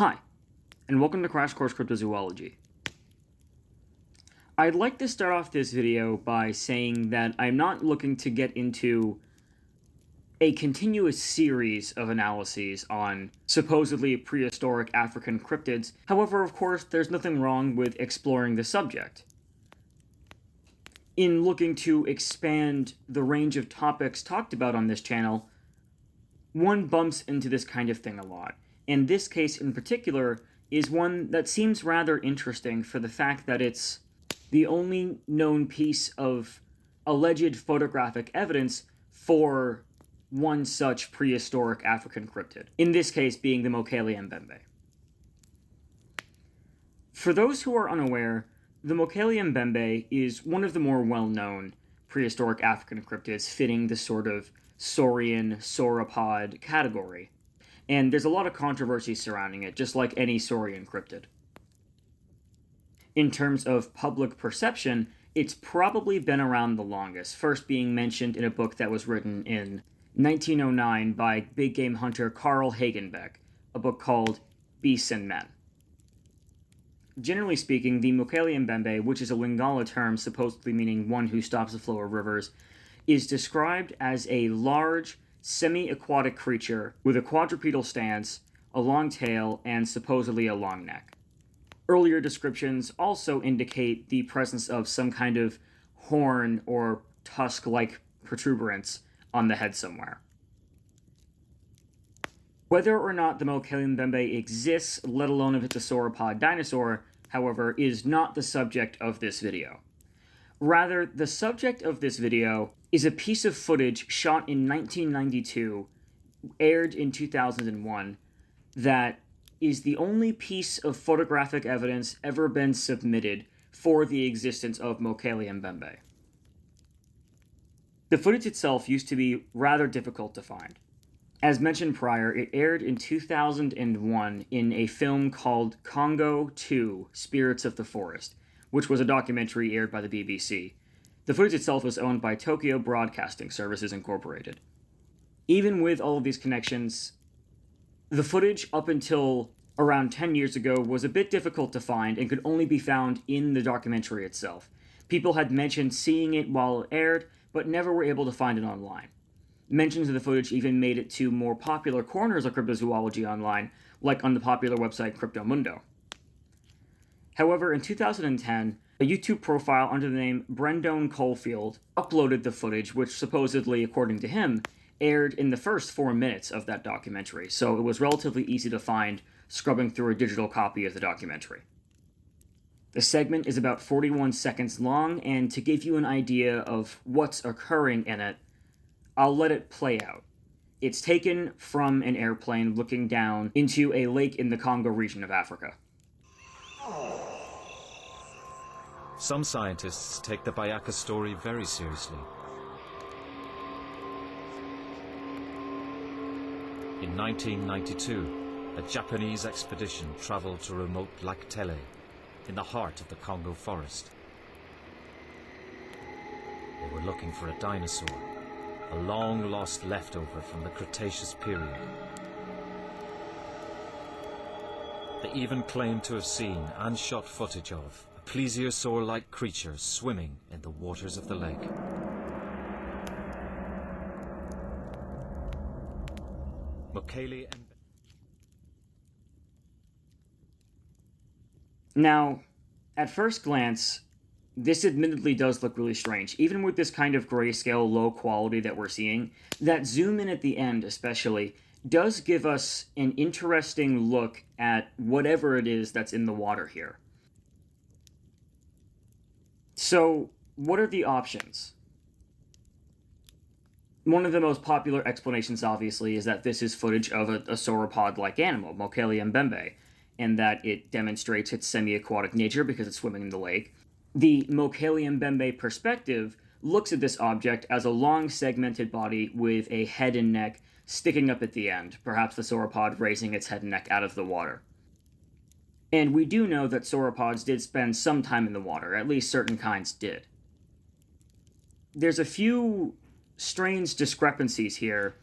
Hi, and welcome to Crash Course Cryptozoology. I'd like to start off this video by saying that I'm not looking to get into a continuous series of analyses on supposedly prehistoric African cryptids. However, of course, there's nothing wrong with exploring the subject. In looking to expand the range of topics talked about on this channel, one bumps into this kind of thing a lot. And this case in particular is one that seems rather interesting for the fact that it's the only known piece of alleged photographic evidence for one such prehistoric African cryptid, in this case being the Mokele-Mbembe. For those who are unaware, the Mokele-Mbembe is one of the more well-known prehistoric African cryptids fitting the sort of saurian, sauropod category. And there's a lot of controversy surrounding it, just like any saurian cryptid. In terms of public perception, it's probably been around the longest, first being mentioned in a book that was written in 1909 by big game hunter Carl Hagenbeck, a book called Beasts and Men. Generally speaking, the Mokele-Mbembe, which is a Lingala term supposedly meaning one who stops the flow of rivers, is described as a large, semi-aquatic creature with a quadrupedal stance, a long tail, and supposedly a long neck. Earlier descriptions also indicate the presence of some kind of horn or tusk-like protuberance on the head somewhere. Whether or not the Mokele-Mbembe exists, let alone if it's a sauropod dinosaur, however, is not the subject of this video. Rather, the subject of this video is a piece of footage shot in 1992, aired in 2001, that is the only piece of photographic evidence ever been submitted for the existence of Mokele-Mbembe. The footage itself used to be rather difficult to find. As mentioned prior, it aired in 2001 in a film called Congo 2: Spirits of the Forest, which was a documentary aired by the BBC. The footage itself was owned by Tokyo Broadcasting Services Incorporated. Even with all of these connections, the footage up until around 10 years ago was a bit difficult to find and could only be found in the documentary itself. People had mentioned seeing it while it aired, but never were able to find it online. Mentions of the footage even made it to more popular corners of cryptozoology online, like on the popular website Cryptomundo. However, in 2010, a YouTube profile under the name Brendone Caulfield uploaded the footage, which supposedly, according to him, aired in the first 4 minutes of that documentary, so it was relatively easy to find scrubbing through a digital copy of the documentary. The segment is about 41 seconds long, and to give you an idea of what's occurring in it, I'll let it play out. It's taken from an airplane looking down into a lake in the Congo region of Africa. Some scientists take the Bayaka story very seriously. In 1992, a Japanese expedition traveled to remote Lake Tele, in the heart of the Congo forest. They were looking for a dinosaur, a long-lost leftover from the Cretaceous period. They even claimed to have seen and shot footage of a plesiosaur-like creature swimming in the waters of the lake. Mokele-Mbembe. Now, at first glance, this admittedly does look really strange. Even with this kind of grayscale, low quality that we're seeing, that zoom in at the end especially does give us an interesting look at whatever it is that's in the water here. So, what are the options? One of the most popular explanations, obviously, is that this is footage of a sauropod-like animal, Mokele-Mbembe, and that it demonstrates its semi-aquatic nature because it's swimming in the lake. The Mokele-Mbembe perspective looks at this object as a long segmented body with a head and neck sticking up at the end, perhaps the sauropod raising its head and neck out of the water. And we do know that sauropods did spend some time in the water, at least certain kinds did. There's a few strange discrepancies here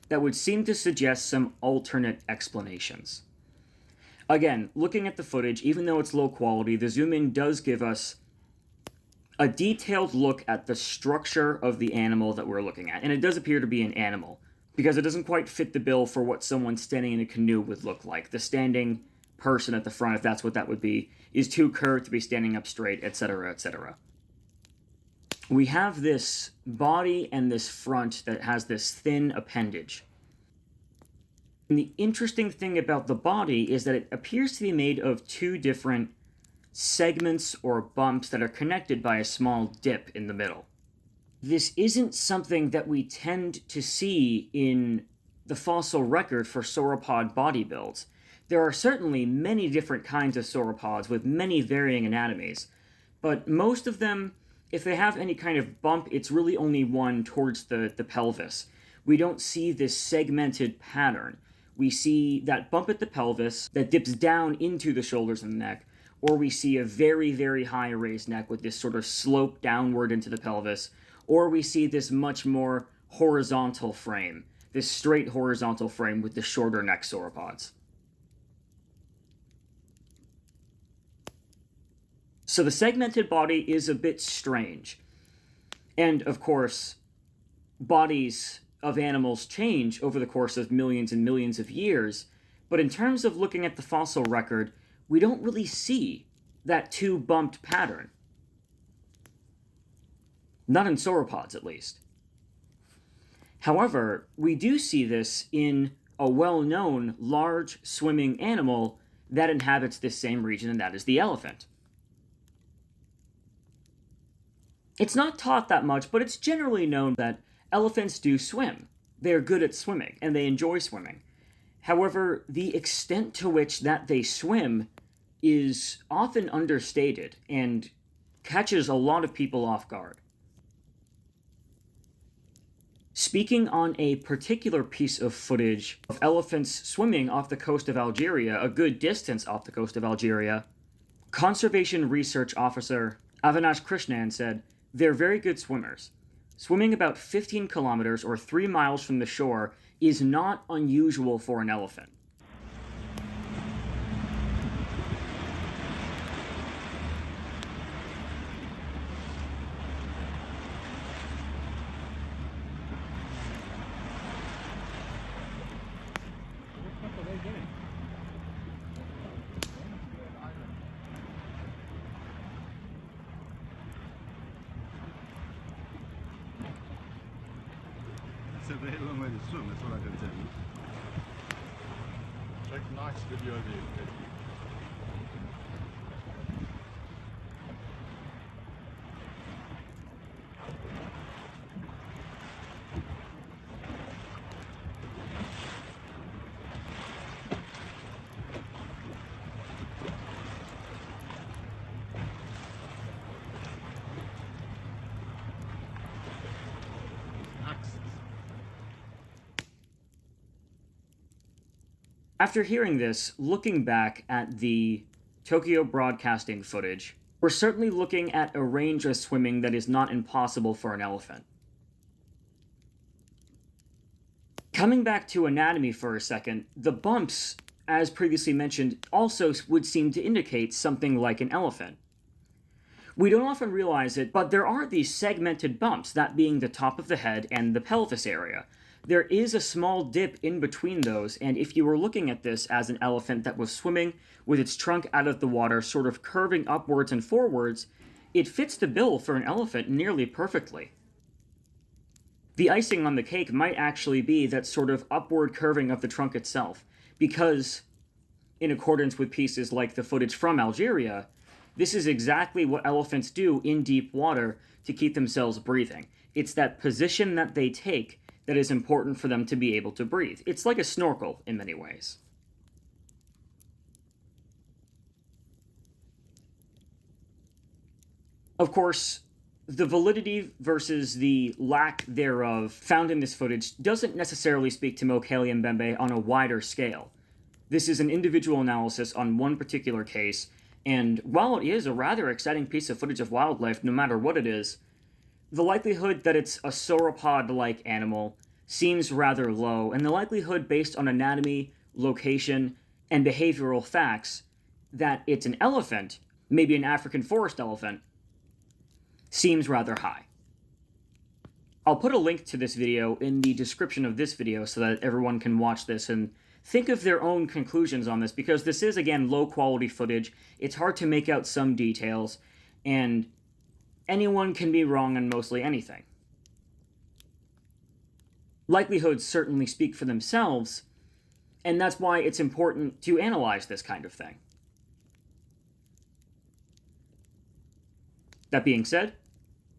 that would seem to suggest some alternate explanations. Again, looking at the footage, even though it's low quality, the zoom in does give us a detailed look at the structure of the animal that we're looking at. And it does appear to be an animal, because it doesn't quite fit the bill for what someone standing in a canoe would look like. The standing person at the front, if that's what that would be, is too curved to be standing up straight, etc., etc. We have this body and this front that has this thin appendage. And the interesting thing about the body is that it appears to be made of two different segments or bumps that are connected by a small dip in the middle. This isn't something that we tend to see in the fossil record for sauropod body builds. There are certainly many different kinds of sauropods with many varying anatomies, but most of them, if they have any kind of bump, it's really only one towards the pelvis. We don't see this segmented pattern. We see that bump at the pelvis that dips down into the shoulders and the neck, or we see a very, very high raised neck with this sort of slope downward into the pelvis, or we see this much more horizontal frame, this straight horizontal frame with the shorter neck sauropods. So the segmented body is a bit strange. And, of course, bodies of animals change over the course of millions and millions of years, but in terms of looking at the fossil record, we don't really see that two-bumped pattern. Not in sauropods, at least. However, we do see this in a well-known large swimming animal that inhabits this same region, and that is the elephant. It's not taught that much, but it's generally known that elephants do swim. They're good at swimming, and they enjoy swimming. However, the extent to which that they swim is often understated and catches a lot of people off guard. Speaking on a particular piece of footage of elephants swimming off the coast of Algeria, a good distance off the coast of Algeria, Conservation Research Officer Avinash Krishnan said, "They're very good swimmers. Swimming about 15 kilometers or 3 miles from the shore is not unusual for an elephant." It's a very long way to swim, that's what I can tell you. Take a nice video of you. After hearing this, looking back at the Tokyo Broadcasting footage, we're certainly looking at a range of swimming that is not impossible for an elephant. Coming back to anatomy for a second, the bumps, as previously mentioned, also would seem to indicate something like an elephant. We don't often realize it, but there are these segmented bumps, that being the top of the head and the pelvis area. There is a small dip in between those, and if you were looking at this as an elephant that was swimming with its trunk out of the water, sort of curving upwards and forwards, it fits the bill for an elephant nearly perfectly. The icing on the cake might actually be that sort of upward curving of the trunk itself, because, in accordance with pieces like the footage from Algeria, this is exactly what elephants do in deep water to keep themselves breathing. It's that position that they take that is important for them to be able to breathe. It's like a snorkel in many ways. Of course, the validity versus the lack thereof found in this footage doesn't necessarily speak to Mokele-Mbembe on a wider scale. This is an individual analysis on one particular case, and while it is a rather exciting piece of footage of wildlife, no matter what it is, the likelihood that it's a sauropod-like animal seems rather low, and the likelihood based on anatomy, location, and behavioral facts that it's an elephant, maybe an African forest elephant, seems rather high. I'll put a link to this video in the description of this video so that everyone can watch this and think of their own conclusions on this, because this is, again, low-quality footage. It's hard to make out some details, and anyone can be wrong on mostly anything. Likelihoods certainly speak for themselves, and that's why it's important to analyze this kind of thing. That being said,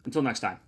until next time.